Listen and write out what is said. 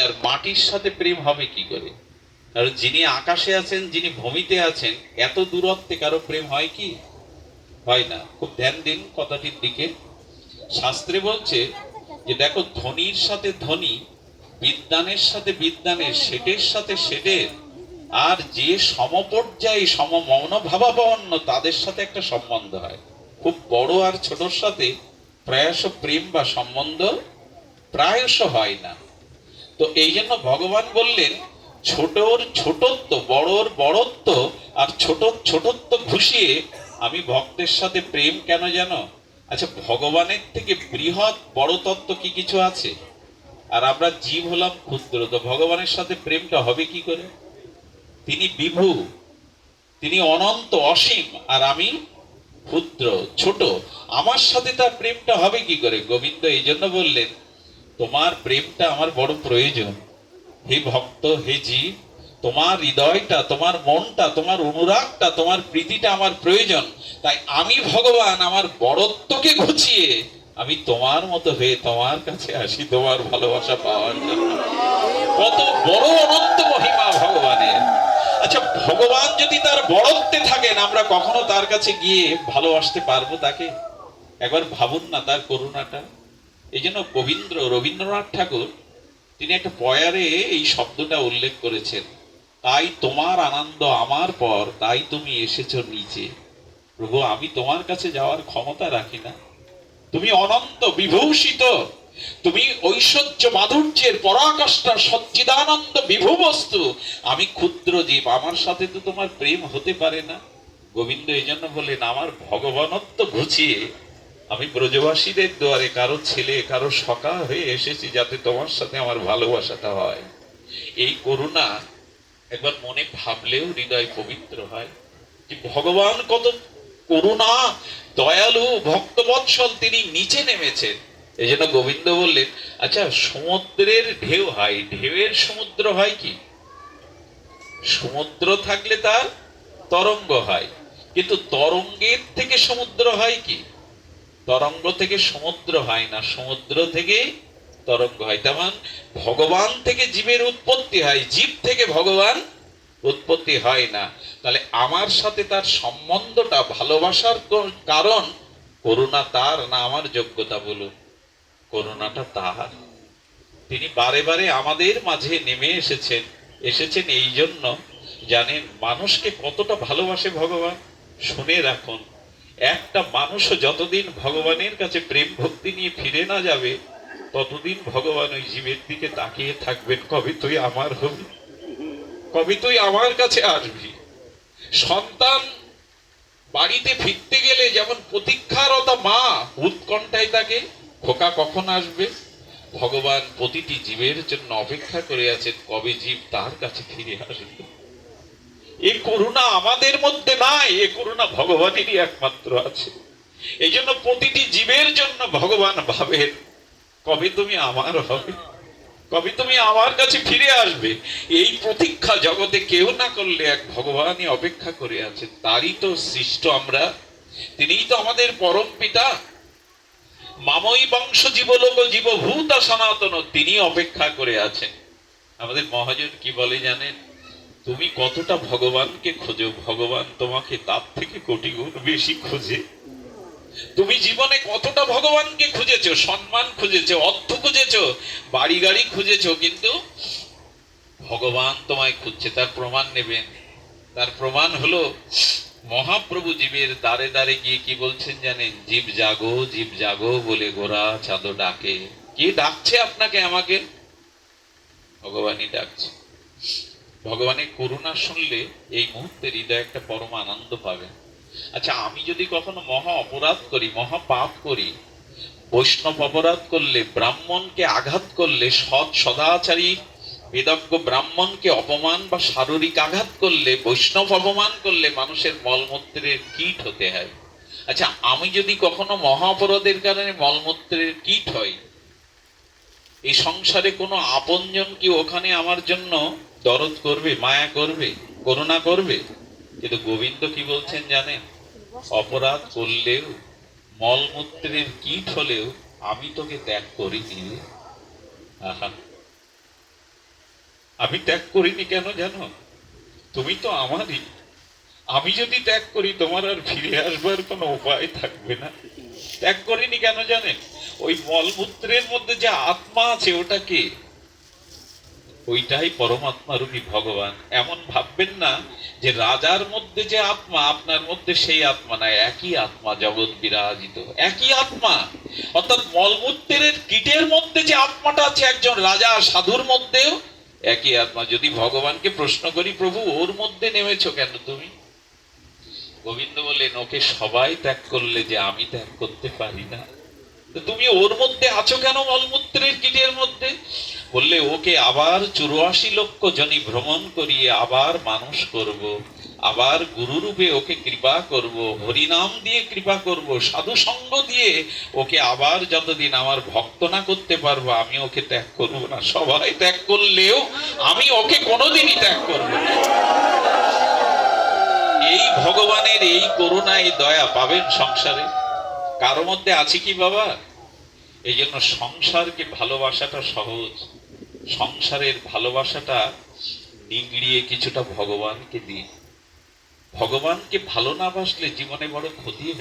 আর মাটির সাথে প্রেম হবে কি করে? কারণ যিনি আকাশে আছেন, যিনি ভূমিতে আছেন, এত দূরত্বে কারো প্রেম হয় কি? হয় না। খুব ধ্যান দিন কথাটির দিকে। শাস্ত্রে বলছে যে দেখো, ধনীর সাথে ধনী, বিদ্বানের সাথে বিদ্বানের, শেঠের সাথে শেঠের, আর যে সমপর্যায়ী সমমনোভাবাপন্ন তাদের সাথে একটা সম্বন্ধ হয়। খুব বড় আর ছোটর সাথে প্রায়শ প্রেম বা সম্বন্ধ প্রায়শ হয় না। তো এই জন্য ভগবান বললেন, ছোটর ছোটত্ব, বড়র বড়ত্ব আর ছোট ছোটত্ব ঘুষিয়ে আমি ভক্তের সাথে প্রেম কেন জানো? আচ্ছা, ভগবানের থেকে বৃহৎ বড় তত্ত্ব কি কিছু আছে? আর আমরা জীব হলাম ক্ষুদ্র, তো ভগবানের সাথে প্রেমটা হবে কি করে? তিনি বিভু, তিনি অনন্ত অসীম, আর আমি ক্ষুদ্র ছোট, আমার সাথে তার প্রেমটা হবে কি করে? গোবিন্দ এই জন্য বললেন, তোমার প্রেমটা আমার বড় প্রয়োজন। হে ভক্ত, হে জীব, তোমার হৃদয়টা, তোমার মনটা, তোমার অনুরাগটা, তোমার প্রীতিটা আমার প্রয়োজন। তাই আমি ভগবান আমার বড়ত্বকে ঘুচিয়ে আমি তোমার মতো হয়ে তোমার কাছে আসি তোমার ভালোবাসা পাওয়ার জন্য। কত বড় অনন্ত মহিমা ভগবানের! আচ্ছা, ভগবান যদি তার বড়ত্বে থাকেন, আমরা কখনো তার কাছে গিয়ে ভালোবাসতে পারবো তাকে? একবার ভাবুন না তার করুণাটা। এই জন্য রবীন্দ্রনাথ ঠাকুর তিনি একটা পয়ারে এই শব্দটা উল্লেখ করেছেন, তাই তোমার আনন্দ আমার পর, তাই তুমি এসেছো নিচে। প্রভু, আমি তোমার কাছে যাওয়ার ক্ষমতা রাখি না, তুমি অনন্ত বিভূষিত, তুমি ঐশ্বর্য মাধুর্যের পরাকাষ্ঠা সচ্চিদানন্দ বিভু বস্তু, আমি ক্ষুদ্র জীব, আমার সাথে তো তোমার প্রেম হতে পারে না। গোবিন্দ এই জন্য বললেন, আমার ভগবানত্ব ঘুচিয়ে আমি ব্রজবাসীদের দুয়ারে কারো ছেলে, কারো সখা হয়ে এসেছি, যাতে তোমার সাথে আমার ভালোবাসাটা হয়। এই করুণা একবার মনে ভাবলেও হৃদয় পবিত্র হয়, যে ভগবান কত করুণা, দয়ালু, ভক্তবৎসল, তিনি নিচে নেমেছেন। এই জন্য গোবিন্দ বললেন, আচ্ছা, সমুদ্রের ঢেউ হয়, ঢেউয়ের সমুদ্র হয় কি? সমুদ্র থাকলে তার তরঙ্গ হয়, কিন্তু তরঙ্গের থেকে সমুদ্র হয় কি? তরঙ্গ থেকে সমুদ্র হয় না, সমুদ্র থেকে তরঙ্গ হয়। তেমন ভগবান থেকে জীবের উৎপত্তি হয়, জীব থেকে ভগবান উৎপত্তি হয় না। তাহলে আমার সাথে তার সম্বন্ধটা ভালোবাসার কারণ করুণা তার না আমার যোগ্যতা? বলুন, করুণাটা তার। তিনি বারে বারে আমাদের মাঝে নেমে এসেছেন এই জন্য, জানেন মানুষকে কতটা ভালোবাসে ভগবান? শুনে রাখুন, একটা মানুষও যতদিন ভগবানের কাছে প্রেম ভক্তি নিয়ে ফিরে না যাবে, ততদিন ভগবান ওই জীবের দিকে তাকিয়ে থাকবেন, কবে তুই আমার হবি, কবে তুই আমার কাছে আসবি। সন্তান বাড়িতে ফিরতে গেলে যেমন প্রতীক্ষারত মা উৎকণ্ঠায় তাকে, খোকা কখন আসবে, ভগবান প্রতিটি জীবের জন্য অপেক্ষা করে আছেন, কবে জীব তার কাছে ফিরে আসবে। এই করুণা আমাদের মধ্যে নাই, এই করুণা ভগবানেরই একমাত্র আছে। এই জন্য প্রতিটি জীবের জন্য ভগবান ভাবেন, কবে তুমি আমার হবে, কবে তুমি আমার কাছে ফিরে আসবে। এই প্রতীক্ষা জগতে কেউ না করলে এক ভগবানই অপেক্ষা করে আছেন, তারই তো সৃষ্ট আমরা, তিনিই তো আমাদের পরম পিতা। মামই বংশ জীবলোক জীবভূত সনাতন, তিনি অপেক্ষা করে আছেন। আমাদের মহাজন কি বলে জানেন? তুমি কতটা ভগবানকে খোঁজো, ভগবান তোমাকে তার থেকে কোটি গুণ বেশি খোঁজে। তুমি জীবনে কতটা ভগবানকে খুঁজেছো, সম্মান খুঁজেছো, অর্থ খুঁজেছো, বাড়ি গাড়ি খুঁজেছো, কিন্তু ভগবান তোমায় খুঁজছে। তার প্রমাণ নেবেন। তার প্রমাণ হলো মহাপ্রভু জীবের দ্বারে দ্বারে গিয়ে কি বলছেন জানেন? জীব জাগো বলে গোরা চাঁদ ডাকে। কে ডাকছে আপনাকে আমাকে? ভগবানই ডাকছে। ভগবানের করুণা শুনলে এই মুহূর্তে হৃদয় একটা পরম আনন্দ পাবে। আচ্ছা, আমি যদি কখনো মহা অপরাধ করি, মহা পাপ করি, বৈষ্ণব অপরাধ করলে, ব্রাহ্মণকে আঘাত করলে, সৎ সদাচারী বেদজ্ঞ ব্রাহ্মণকে অপমান বা শারীরিক আঘাত করলে, বৈষ্ণব অপমান করলে মানুষের মলমূত্রের কীট হতে হয়। আচ্ছা, আমি যদি কখনো মহা অপরাধের কারণে মলমূত্রের কীট হই, এই সংসারে কোনো আপনজন কি ওখানে আমার জন্য দরদ করবে, মায়া করবে, করুণা করবে? কিন্তু গোবিন্দ কি বলছেন জানেন? অপরাধ করলেও, মলমূত্রের কীট হলেও আমি তোকে ত্যাগ করিনি। আহা, আমি ত্যাগ করিনি কেন জানো? তুমি তো আমারই। আমি যদি ত্যাগ করি তোমার আর ফিরে আসবার কোনো উপায় থাকবে না। ত্যাগ করিনি কেন জানেন? ওই মলমূত্রের মধ্যে যে আত্মা আছে ওটা কে? ওইটাই পরমাত্মা রূপী ভগবান। এমন ভাববেন না যে রাজার মধ্যে যে আত্মা আপনার মধ্যে সেই আত্মা নাই। একই আত্মা জগৎ বিরাজিত, একই আত্মা। অর্থাৎ মলমূত্রের কীটের মধ্যে যে আত্মাটা আছে একজন রাজা সাধুর মধ্যেও একই আত্মা। যদি ভগবানকে প্রশ্ন করি, প্রভু ওর মধ্যে নেমেছো কেন তুমি? গোবিন্দ বললেন, ওকে সবাই ত্যাগ করলে যে আমি ত্যাগ করতে পারি না, তো তুমি ওর মধ্যে আছো কেন মলমূত্রের কীটের মধ্যে? বললে, ওকে আবার 84 লক্ষ জনি ভ্রমণ করিয়ে আবার মানুষ করব, আবার গুরু রূপে ওকে কৃপা করব, হরিনাম দিয়ে কৃপা করব, সাধু সঙ্গ দিয়ে ওকে আবার যতদিন আমার ভক্ত না করতে পারবো আমি ওকে ত্যাগ করব না। সবাই ত্যাগ করলেও আমি ওকে কোনোদিনই ত্যাগ করব না। এই ভগবানের এই করুণা, এই দয়া পাবেন সংসারে? কারো মধ্যে আছে কি বাবা? এই জন্য সংসারকে ভালোবাসাটা সহজ। সংসারের ভালোবাসাটা নিগড়িয়ে কিছুটা ভগবানকে দিন। ভগবানকে ভালো না বাসলে জীবনে বড় ক্ষতি হয়ে